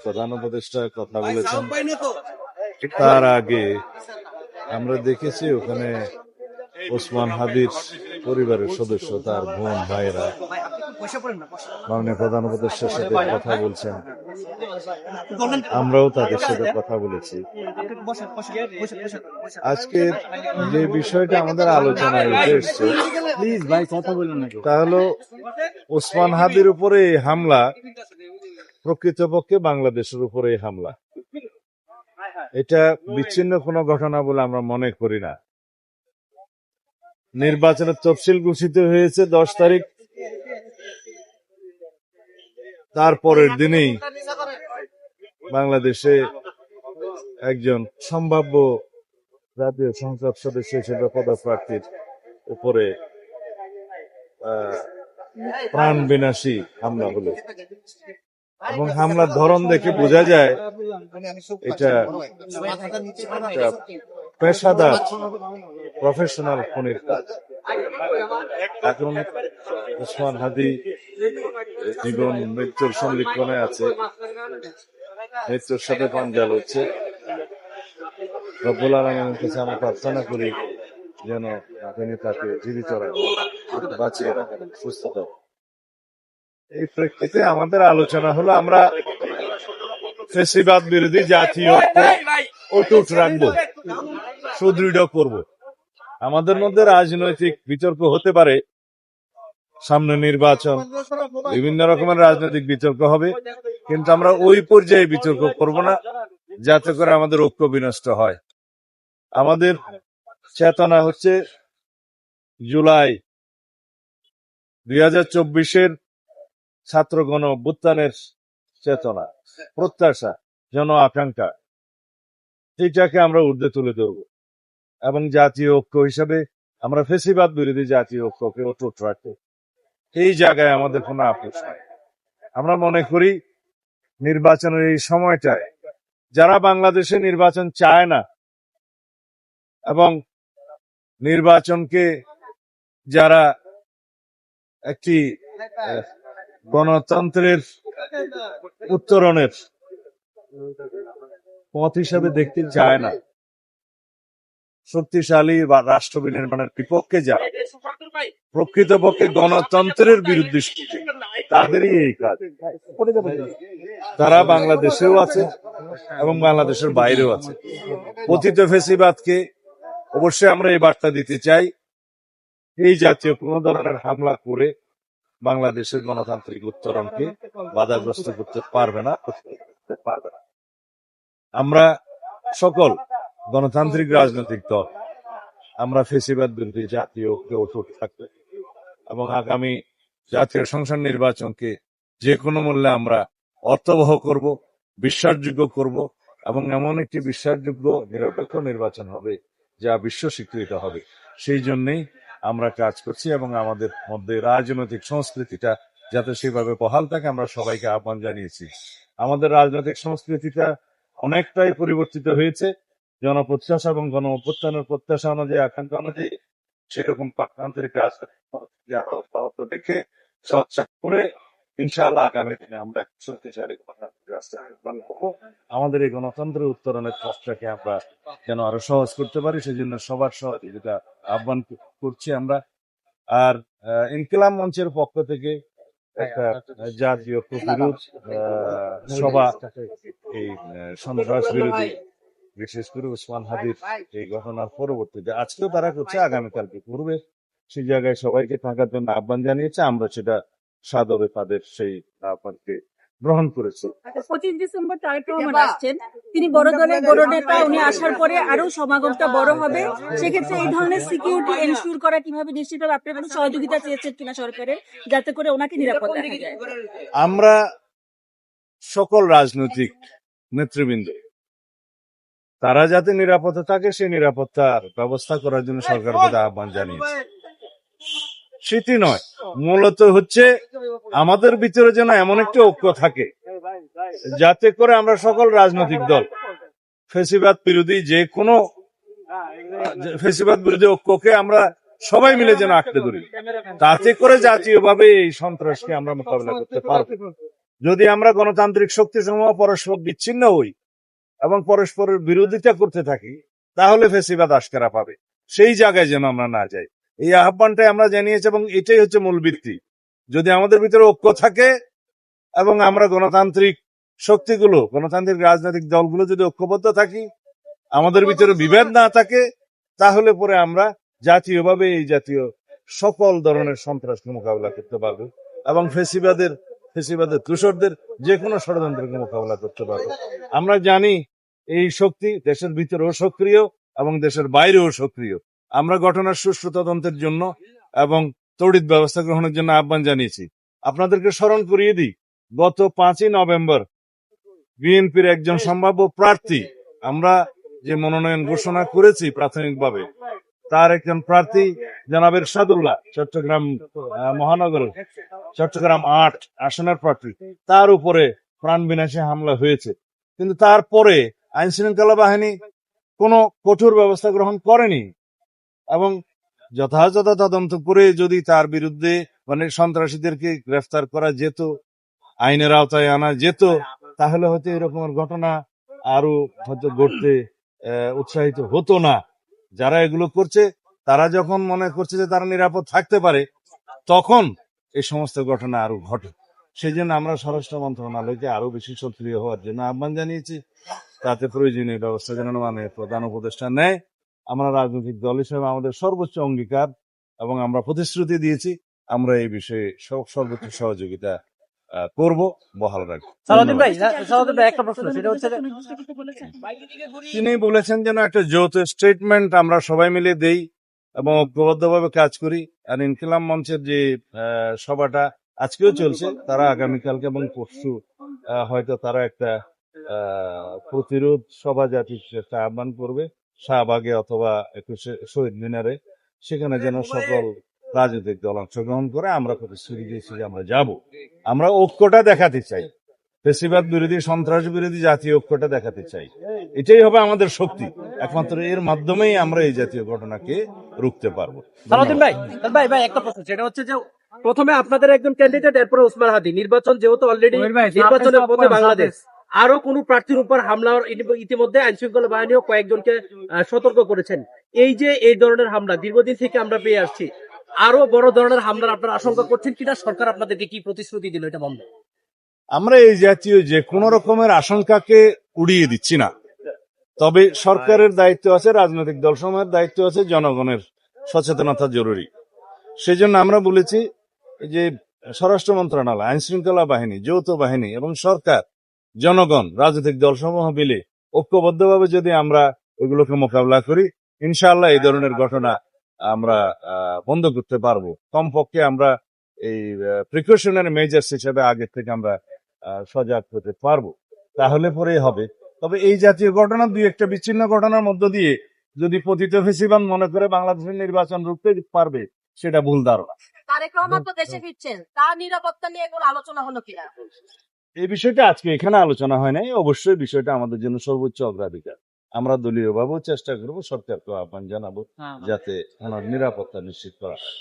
প্রধান উপদেষ্টা কথা বলেছেন। তার আগে আমরা দেখেছি ওখানে ওসমান হাদির পরিবারের সদস্য, তার বোন ভাইরা মাননীয় প্রধান উপদেষ্টার সাথে কথা বলছেন। আমরাও তাদের সাথে কথা বলেছি। আজকে যে বিষয়টা আমাদের আলোচনায় উঠে এসছে, প্লিজ ভাই কথা বলুন না, তা হলো ওসমান হাদির উপরে এই হামলা প্রকৃতপক্ষে বাংলাদেশের উপরে এই হামলা। এটা বিচ্ছিন্ন কোনো ঘটনা বলে আমরা মনে করি না। নির্বাচনের তফসিল ঘোষিত হয়েছে 10 তারিখ, তারপরের দিনেই বাংলাদেশে একজন সম্ভাব্য জাতীয় সংসদ সদস্য হিসেবে পদপ্রার্থীর উপরে প্রাণ বিনাশী হামলা হলো, এবং হামলার ধরন দেখে বোঝা যায় এটা পেশাদার প্রফেশনাল খুনের কাজ। এখন ওসমান হাদি জীবন মৃত্যুর সন্ধিক্ষণে আছে, মৃত্যুর সাথে পাঞ্জাল হচ্ছে। রব্বুল আলামিনের কাছে আমরা প্রার্থনা করি যেন তিনি তাকে জীবিত রাখেন, বাঁচিয়ে রাখেন, সুস্থ থাকেন। এই প্রেক্ষিতে আমাদের আলোচনা হলো আমরা ফ্যাসিবাদ বিরোধী জাতীয় অটুট রাখবো, সুদৃঢ় করব। আমাদের মধ্যে রাজনৈতিক বিতর্ক হতে পারে, সামনে নির্বাচন, বিভিন্ন রকমের রাজনৈতিক বিতর্ক হবে, কিন্তু আমরা ওই পর্যায়ে বিতর্ক করব না যাতে করে আমাদের ঐক্য বিনষ্ট হয়। আমাদের চেতনা হচ্ছে জুলাই 2024-এর ছাত্র গণ অভ্যুত্থানের চেতনা, প্রত্যাশা, জন আকাঙ্ক্ষা, এইটাকে আমরা ঊর্ধ্বে তুলে ধরব এবং জাতীয় ঐক্য হিসাবে আমরা ফ্যাসিবাদ বিরোধী জাতীয় ঐক্যকে অটুট রাখবো। এই জায়গায় আমাদের কোনো আপোষ নাই। আমরা মনে করি নির্বাচনের এই সময়টায় যারা বাংলাদেশে নির্বাচন চায় না এবং নির্বাচনকে যারা একটি গণতন্ত্রের উত্তরণের পথ হিসাবে দেখতে চায় না, শক্তিশালী বা রাষ্ট্র বিনির্মাণের বিপক্ষে যারা প্রকৃতপক্ষে গণতন্ত্রের বিরুদ্ধে, তাদেরই এই কাজ। তারা বাংলাদেশেও আছে এবং বাংলাদেশের বাইরেও আছে। পতিত ফ্যাসিবাদকে অবশ্যই আমরা এই বার্তা দিতে চাই, এই জাতীয় কোন ধরনের হামলা করে বাংলাদেশের গণতান্ত্রিক উত্তরণকে বাধাগ্রস্ত করতে পারবে না। আমরা সকল গণতান্ত্রিক রাজনৈতিক দল আমরা ফ্যাসিবাদ বিরোধী জাতীয় ঐক্যে অটুট থাকবে এবং আগামী জাতীয় সংসদ নির্বাচনকে যে কোনো মূল্যে আমরা অর্থবহ করব, বিশ্বাসযোগ্য করব এবং এমন একটি বিশ্বাসযোগ্য নিরপেক্ষ নির্বাচন হবে যা বিশ্ব স্বীকৃত হবে। সেই জন্যই আমরা কাজ করছি এবং আমাদের মধ্যে রাজনৈতিক সংস্কৃতিটা যাতে সেভাবে বহাল থাকে আমরা সবাইকে আহ্বান জানিয়েছি। আমাদের রাজনৈতিক সংস্কৃতিটা অনেকটাই পরিবর্তিত হয়েছে জনপ্রত্যাশা এবং গণ অভ্যুত্থানের প্রত্যাশা অনুযায়ী, আকাঙ্ক্ষা অনুযায়ী। সেরকম পাকান্তরিক রাজনীতি দেখে সৎসাক করে ইনশাআল্লাহ আগামী দিনে আমরা শক্তিশালী আমাদের এই গণতন্ত্রের উত্তরণের পথটাকে আমরা যেন আরো সহজ করতে পারি, সেজন্য সবার সহযোগিতা আহ্বান করছি আমরা। আর ইনকিলাব মঞ্চের পক্ষ থেকে একটা জাতীয় প্রতিরোধ সভা এই সন্ত্রাস বিরোধী, বিশেষ করে ওসমান হাদির এই ঘটনার পরবর্তীতে আজকেও তারা করছে, আগামীকালকে করবে। সেই জায়গায় সবাইকে থাকার জন্য আহ্বান জানিয়েছে, আমরা সেটা সাদরে তাদের সেই আহ্বানকে গ্রহণ করেছি। 25 ডিসেম্বর তারেক রহমান আসছেন, তিনি বড় দলের বড় নেতা, উনি আসার পরে আরো সমাগমটা বড় হবে। সেক্ষেত্রে এই ধরনের সিকিউরিটি এনশিওর করা কিভাবে নিশ্চিত হবে? আপনার কোনো সহযোগিতা চেয়েছেন কিনা সরকারের, যাতে করে ওনাকে নিরাপদ রাখা যায়? আমরা সকল রাজনৈতিক নেতৃবৃন্দ তারা যাতে নিরাপদে থাকে সেই নিরাপত্তার ব্যবস্থা করার জন্য সরকারের প্রতি আহ্বান জানিয়েছে। সেটি নয়, মূলত হচ্ছে আমাদের ভিতরে যেন এমন একটা ঐক্য থাকে যাতে করে আমরা সকল রাজনৈতিক দল ফ্যাসিবাদ বিরোধী যে কোনো ফ্যাসিবাদ বিরোধী ঐক্যকে আমরা সবাই মিলে যেন আঁকড়ে ধরি, তাতে করে জাতীয়ভাবে এই সন্ত্রাসকে আমরা মোকাবিলা করতে পারবো। যদি আমরা গণতান্ত্রিক শক্তিসমূহ পরস্পর বিচ্ছিন্ন হই এবং পরস্পরের বিরোধিতা করতে থাকি, তাহলে ফেসিবাদ আশকারা পাবে। সেই জায়গায় যেন আমরা না যাই, এই আহ্বানটাই আমরা জানিয়েছি এবং এটাই হচ্ছে মূল ভিত্তি। যদি আমাদের ভিতরে ঐক্য থাকে এবং আমরা গণতান্ত্রিক শক্তিগুলো, গণতান্ত্রিক রাজনৈতিক দলগুলো যদি ঐক্যবদ্ধ থাকি, আমাদের ভিতরে বিভেদ না থাকে, তাহলে পরে আমরা জাতীয়ভাবে এই জাতীয় সকল ধরনের সন্ত্রাসকে মোকাবিলা করতে পারবো এবং ফেসিবাদের দূষরদের যে কোনো ষড়যন্ত্রকে মোকাবিলা করতে পারবো। আমরা জানি এই শক্তি দেশের ভিতরেও সক্রিয় এবং দেশের বাইরেও সক্রিয়। আমরা ঘটনার সুষ্ঠু তদন্তের জন্য এবং তড়িৎ ব্যবস্থা গ্রহণের জন্য আহ্বান জানিয়েছি। আপনাদেরকে স্মরণ করিয়ে দিই, গত 5ই নভেম্বর বিএনপির একজন সম্ভাব্য প্রার্থী, আমরা যে মনোনয়ন ঘোষণা করেছি প্রাথমিকভাবে, তার একজন প্রার্থী জনাব এরশাদুল্লাহ, চট্টগ্রাম মহানগরের চট্টগ্রাম 8 আসনের প্রার্থী, তার উপরে প্রাণ বিনাশী হামলা হয়েছে। কিন্তু তারপরে আইন শৃঙ্খলা বাহিনী কোনো কঠোর ব্যবস্থা গ্রহণ করেনি এবং যথাযথ তদন্ত করে যদি তার বিরুদ্ধে মানে সন্ত্রাসীদেরকে গ্রেফতার করা যেত, আইনের আওতায় আনা যেত, তাহলে হয়তো এরকমের ঘটনা আরো হয়তো ঘটতে উৎসাহিত হতো না। যারা এগুলো করছে তারা যখন মনে করছে যে তারা নিরাপদ থাকতে পারে, তখন এই সমস্ত ঘটনা আরো ঘটে। সেই জন্য আমরা স্বরাষ্ট্র মন্ত্রণালয়কে আরো বেশি সক্রিয় হওয়ার জন্য আহ্বান জানিয়েছি, তাতে প্রয়োজনীয় ব্যবস্থা যেন মাননীয় প্রধান উপদেষ্টা নেয়। আমরা রাজনৈতিক দল হিসেবে আমাদের সর্বোচ্চ অঙ্গীকার এবং আমরা প্রতিশ্রুতি দিয়েছি, আমরা এই বিষয়ে সর্বোচ্চ সহযোগিতা করব, বহাল রাখবো। সালাউদ্দিন ভাই একটা প্রশ্ন, সেটা হচ্ছে যে তিনি বলেছেন যেন একটা যৌথ স্টেটমেন্ট আমরা সবাই মিলে দেই এবং ঐক্যবদ্ধভাবে কাজ করি। আর ইনকিলাব মঞ্চের যে সভাটা আজকেও চলছে, তারা আগামীকালকে এবং পরশু হয়তো তারা একটা প্রতিরোধ সভা জাতির একটা আহ্বান করবে শাহবাগে অথবা 21শে শহীদ মিনারে। সেখানে যেন সকল রাজনৈতিক দল অংশগ্রহণ করে। আমরা প্রতিশ্রুতি দিয়েছি যে আমরা যাব, আমরা ঐক্যটা দেখাতে চাই, ফেসিবাদ বিরোধী, সন্ত্রাস বিরোধী জাতীয় ঐক্যটা দেখাতে চাই। এটাই হবে আমাদের শক্তি, একমাত্র এর মাধ্যমেই আমরা এই জাতীয় ঘটনাকে রুখতে পারবো। সালাউদ্দিন ভাই একটা প্রশ্ন, সেটা হচ্ছে যে প্রথমে আপনাদের একজন ক্যান্ডিডেট, এরপরে ওসমান হাদি, নির্বাচন যেহেতু অলরেডি নির্বাচনের পথে বাংলাদেশ, আরো কোন প্রার্থীর উপর হামলার ইতিমধ্যে আইন শৃঙ্খলা বাহিনীও কয়েকজনকে সতর্ক করেছেন। এই যে এই ধরনের হামলা দীর্ঘদিন থেকে আমরা পেয়ে আসছি, আরো বড় ধরনের হামলার আপনারা আশঙ্কা করছেন কিনা? সরকার আপনাদেরকে কি প্রতিশ্রুতি দিল এটা বন্ধ? আমরা এই জাতীয় যে কোনো রকমের আশঙ্কাকে উড়িয়ে দিচ্ছি না, তবে সরকারের দায়িত্ব আছে, রাজনৈতিক দলসমূহের দায়িত্ব আছে, জনগণের সচেতনতা জরুরি। সেজন্য আমরা বলেছি যে স্বরাষ্ট্র মন্ত্রণালয়, আইন শৃঙ্খলা বাহিনী, যৌথ বাহিনী এবং সরকার, জনগণ, রাজনৈতিক দলসমূহ মিলে ঐক্যবদ্ধভাবে যদি আমরা এগুলোকে মোকাবিলা করি, ইনশাআল্লাহ এই ধরনের ঘটনা আমরা বন্ধ করতে পারবো। কমপক্ষে আমরা এই প্রিকশনারি মেজার্স হিসেবে আগে থেকে আমরা সজাগ হতে পারবো, তাহলে পরেই হবে। তবে এই জাতীয় ঘটনা দুই একটা বিচ্ছিন্ন ঘটনার মধ্য দিয়ে যদি পতিত ফেসিবাদ মনে করে বাংলাদেশের নির্বাচন রুখতে পারবে, সেটা ভুল ধারণা। তারেক রহমান তো দেশে ফিরছেন, তার নিরাপত্তা নিয়ে কোনো আলোচনা হলো কিনা? এই বিষয়টা আজকে এখানে আলোচনা হয় নাই। অবশ্যই বিষয়টা আমাদের জন্য সর্বোচ্চ অগ্রাধিকার। আমরা দলীয়ভাবেও চেষ্টা করবো, সরকারকে আহ্বান জানাবো যাতে ওনার নিরাপত্তা নিশ্চিত করা হয়।